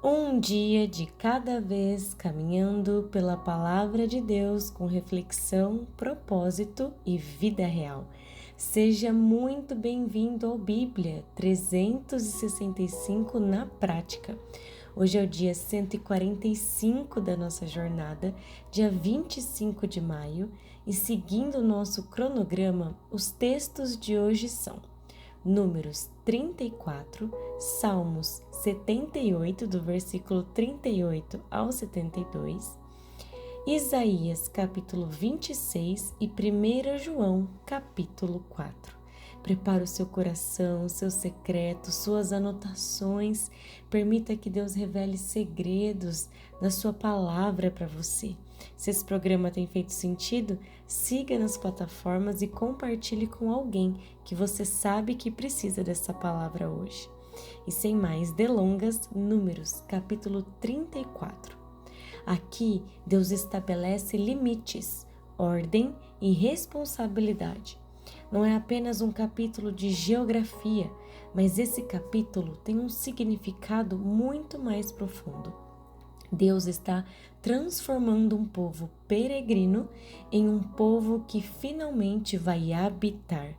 Um dia de cada vez caminhando pela palavra de Deus com reflexão, propósito e vida real. Seja muito bem-vindo ao Bíblia 365 na prática. Hoje é o dia 145 da nossa jornada, dia 25 de maio, e seguindo o nosso cronograma, os textos de hoje são Números 34, Salmos 78, do versículo 38 ao 72, Isaías capítulo 26 e 1 João capítulo 4. Prepare o seu coração, seus secretos, suas anotações. Permita que Deus revele segredos da sua palavra para você. Se esse programa tem feito sentido, siga nas plataformas e compartilhe com alguém que você sabe que precisa dessa palavra hoje. E sem mais delongas, Números capítulo 34. Aqui, Deus estabelece limites, ordem e responsabilidade. Não é apenas um capítulo de geografia, mas esse capítulo tem um significado muito mais profundo. Deus está transformando um povo peregrino em um povo que finalmente vai habitar.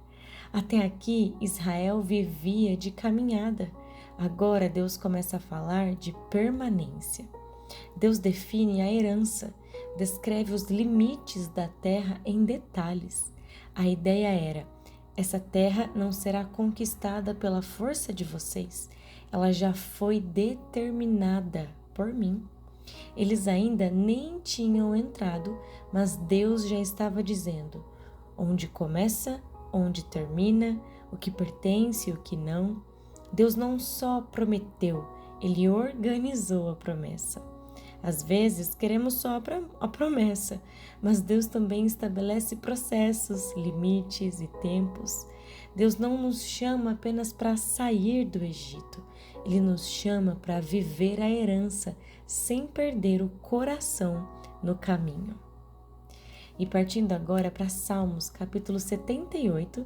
Até aqui, Israel vivia de caminhada. Agora Deus começa a falar de permanência. Deus define a herança, descreve os limites da terra em detalhes. A ideia era: essa terra não será conquistada pela força de vocês, ela já foi determinada por mim. Eles ainda nem tinham entrado, mas Deus já estava dizendo onde começa, onde termina, o que pertence e o que não. Deus não só prometeu, Ele organizou a promessa. Às vezes queremos só a promessa, mas Deus também estabelece processos, limites e tempos. Deus não nos chama apenas para sair do Egito, Ele nos chama para viver a herança sem perder o coração no caminho. E partindo agora para Salmos, capítulo 78,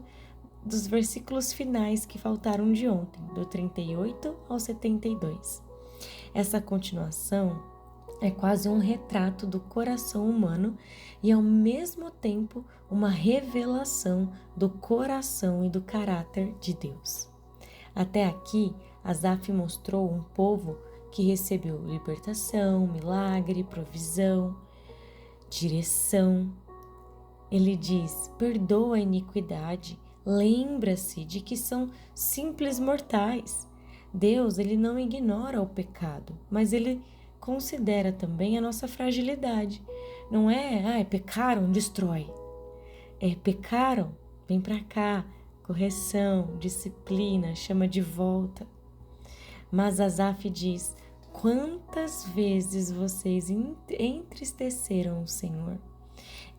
dos versículos finais que faltaram de ontem, do 38 ao 72. Essa continuação é quase um retrato do coração humano e, ao mesmo tempo, uma revelação do coração e do caráter de Deus. Até aqui, Asaf mostrou um povo que recebeu libertação, milagre, provisão, direção. Ele diz: perdoa a iniquidade, lembra-se de que são simples mortais. Deus, ele não ignora o pecado, mas ele considera também a nossa fragilidade. Não é, pecaram, destrói. É, pecaram, vem para cá, correção, disciplina, chama de volta. Mas Asaf diz: quantas vezes vocês entristeceram o Senhor?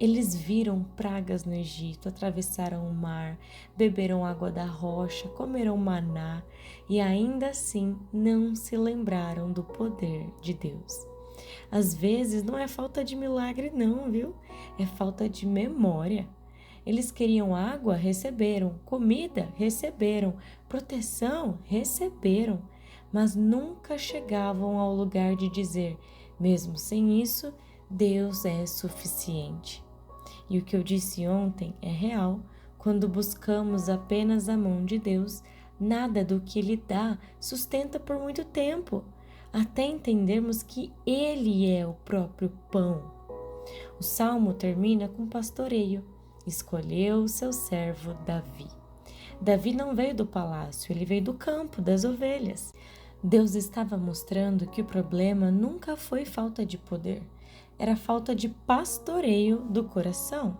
Eles viram pragas no Egito, atravessaram o mar, beberam água da rocha, comeram maná e ainda assim não se lembraram do poder de Deus. Às vezes não é falta de milagre não, viu? É falta de memória. Eles queriam água, receberam. Comida, receberam. Proteção, receberam. Mas nunca chegavam ao lugar de dizer: mesmo sem isso, Deus é suficiente. E o que eu disse ontem é real. Quando buscamos apenas a mão de Deus, nada do que Ele dá sustenta por muito tempo, até entendermos que Ele é o próprio pão. O salmo termina com pastoreio. Escolheu seu servo Davi. Davi não veio do palácio, ele veio do campo, das ovelhas. Deus estava mostrando que o problema nunca foi falta de poder, era falta de pastoreio do coração.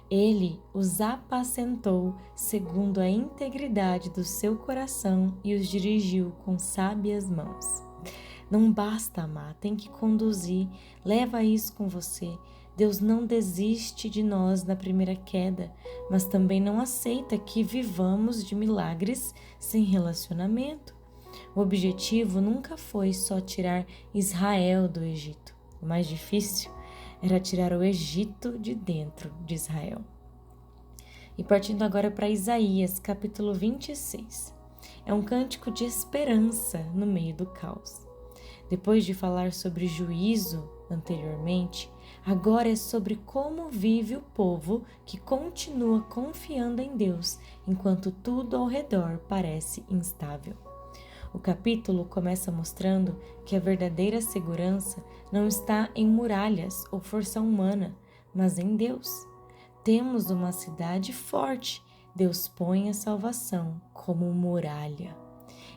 Ele os apacentou segundo a integridade do seu coração e os dirigiu com sábias mãos. Não basta amar, tem que conduzir, leva isso com você. Deus não desiste de nós na primeira queda, mas também não aceita que vivamos de milagres sem relacionamento. O objetivo nunca foi só tirar Israel do Egito. O mais difícil era tirar o Egito de dentro de Israel. E partindo agora para Isaías, capítulo 26. É um cântico de esperança no meio do caos. Depois de falar sobre juízo anteriormente, agora é sobre como vive o povo que continua confiando em Deus enquanto tudo ao redor parece instável. O capítulo começa mostrando que a verdadeira segurança não está em muralhas ou força humana, mas em Deus. Temos uma cidade forte, Deus põe a salvação como muralha.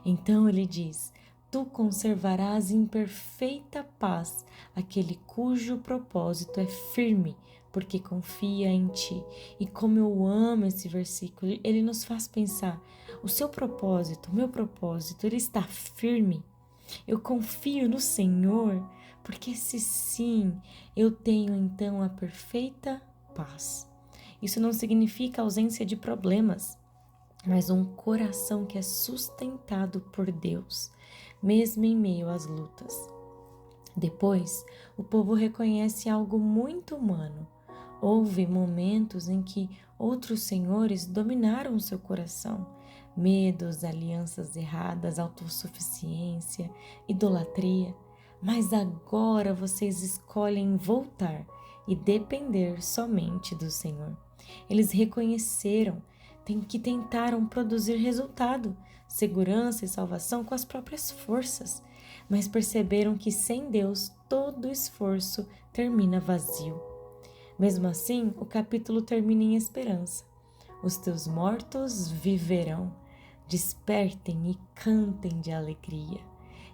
Então ele diz: tu conservarás em perfeita paz aquele cujo propósito é firme, porque confia em ti. E como eu amo esse versículo, ele nos faz pensar: o seu propósito, o meu propósito, ele está firme? Eu confio no Senhor, porque se sim, eu tenho então a perfeita paz. Isso não significa ausência de problemas, mas um coração que é sustentado por Deus, mesmo em meio às lutas. Depois, o povo reconhece algo muito humano. Houve momentos em que outros senhores dominaram seu coração. Medos, alianças erradas, autossuficiência, idolatria. Mas agora vocês escolhem voltar e depender somente do Senhor. Eles reconheceram que tentaram produzir resultado, segurança e salvação com as próprias forças, mas perceberam que sem Deus todo esforço termina vazio. Mesmo assim, o capítulo termina em esperança. Os teus mortos viverão, despertem e cantem de alegria.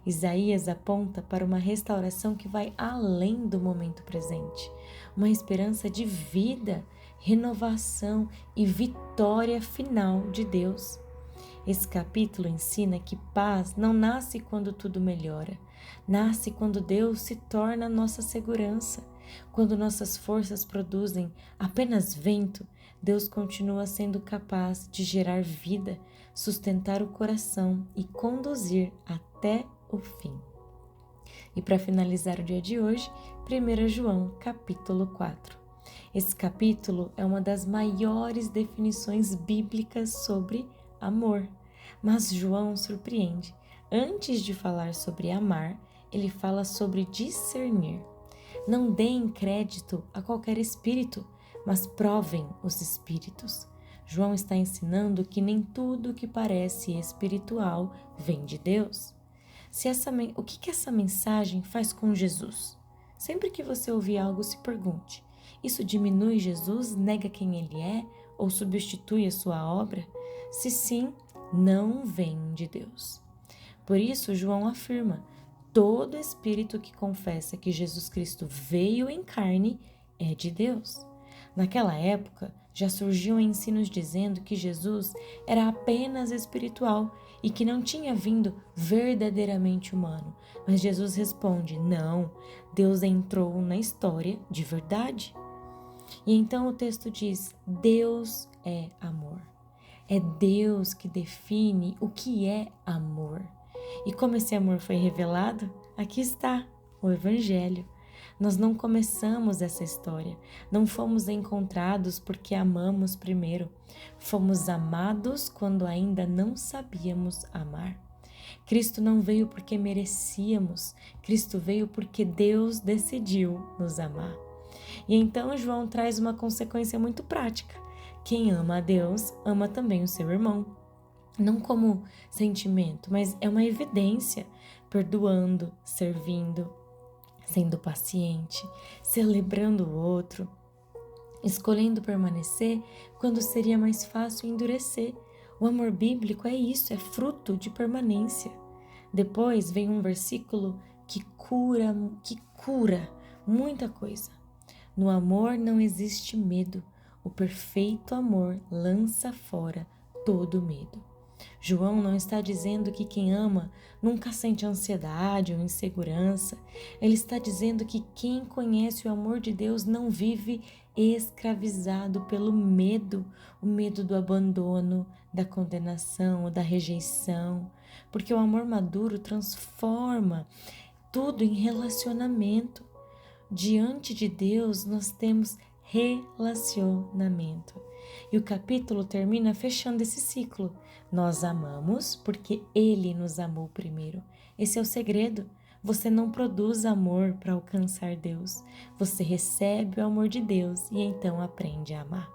Isaías aponta para uma restauração que vai além do momento presente, uma esperança de vida, renovação e vitória final de Deus. Esse capítulo ensina que paz não nasce quando tudo melhora, nasce quando Deus se torna nossa segurança. Quando nossas forças produzem apenas vento, Deus continua sendo capaz de gerar vida, sustentar o coração e conduzir até o fim. E para finalizar o dia de hoje, 1 João, capítulo 4. Esse capítulo é uma das maiores definições bíblicas sobre amor, mas João surpreende. Antes de falar sobre amar, ele fala sobre discernir. Não deem crédito a qualquer espírito, mas provem os espíritos. João está ensinando que nem tudo que parece espiritual vem de Deus. O que essa mensagem faz com Jesus? Sempre que você ouvir algo, se pergunte: isso diminui Jesus, nega quem ele é ou substitui a sua obra? Se sim, não vem de Deus. Por isso, João afirma: todo espírito que confessa que Jesus Cristo veio em carne é de Deus. Naquela época, já surgiam ensinos dizendo que Jesus era apenas espiritual e que não tinha vindo verdadeiramente humano. Mas Jesus responde: não, Deus entrou na história de verdade. E então o texto diz: Deus é amor. É Deus que define o que é amor. E como esse amor foi revelado? Aqui está, o Evangelho. Nós não começamos essa história, não fomos encontrados porque amamos primeiro. Fomos amados quando ainda não sabíamos amar. Cristo não veio porque merecíamos, Cristo veio porque Deus decidiu nos amar. E então João traz uma consequência muito prática. Quem ama a Deus, ama também o seu irmão. Não como sentimento, mas é uma evidência, perdoando, servindo, sendo paciente, celebrando o outro, escolhendo permanecer quando seria mais fácil endurecer. O amor bíblico é isso, é fruto de permanência. Depois vem um versículo que cura muita coisa. No amor não existe medo, o perfeito amor lança fora todo medo. João não está dizendo que quem ama nunca sente ansiedade ou insegurança. Ele está dizendo que quem conhece o amor de Deus não vive escravizado pelo medo, o medo do abandono, da condenação, da rejeição, porque o amor maduro transforma tudo em relacionamento. Diante de Deus, nós temos relacionamento. E o capítulo termina fechando esse ciclo. Nós amamos porque Ele nos amou primeiro. Esse é o segredo. Você não produz amor para alcançar Deus. Você recebe o amor de Deus e então aprende a amar.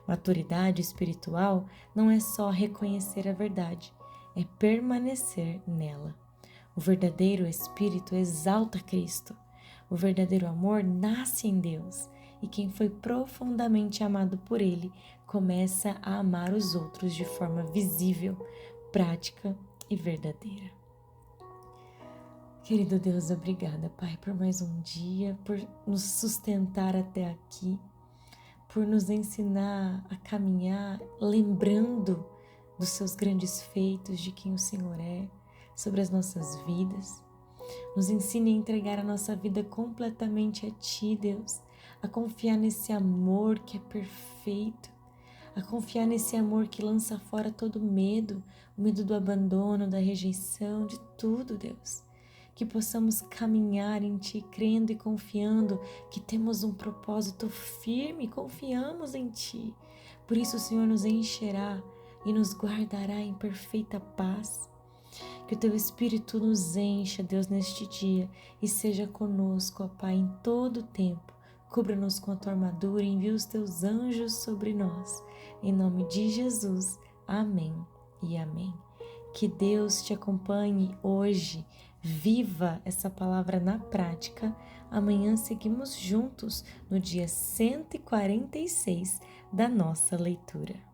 Maturidade espiritual não é só reconhecer a verdade, é permanecer nela. O verdadeiro Espírito exalta Cristo. O verdadeiro amor nasce em Deus. E quem foi profundamente amado por Ele começa a amar os outros de forma visível, prática e verdadeira. Querido Deus, obrigada, Pai, por mais um dia, por nos sustentar até aqui, por nos ensinar a caminhar lembrando dos seus grandes feitos, de quem o Senhor é, sobre as nossas vidas. Nos ensine a entregar a nossa vida completamente a Ti, Deus, a confiar nesse amor que é perfeito, a confiar nesse amor que lança fora todo medo, o medo do abandono, da rejeição, de tudo, Deus. Que possamos caminhar em Ti, crendo e confiando que temos um propósito firme, confiamos em Ti. Por isso o Senhor nos encherá e nos guardará em perfeita paz. Que o Teu Espírito nos encha, Deus, neste dia e seja conosco, ó Pai, em todo o tempo. Cubra-nos com a Tua armadura e envia os Teus anjos sobre nós. Em nome de Jesus, amém e amém. Que Deus te acompanhe hoje. Viva essa palavra na prática. Amanhã seguimos juntos no dia 146 da nossa leitura.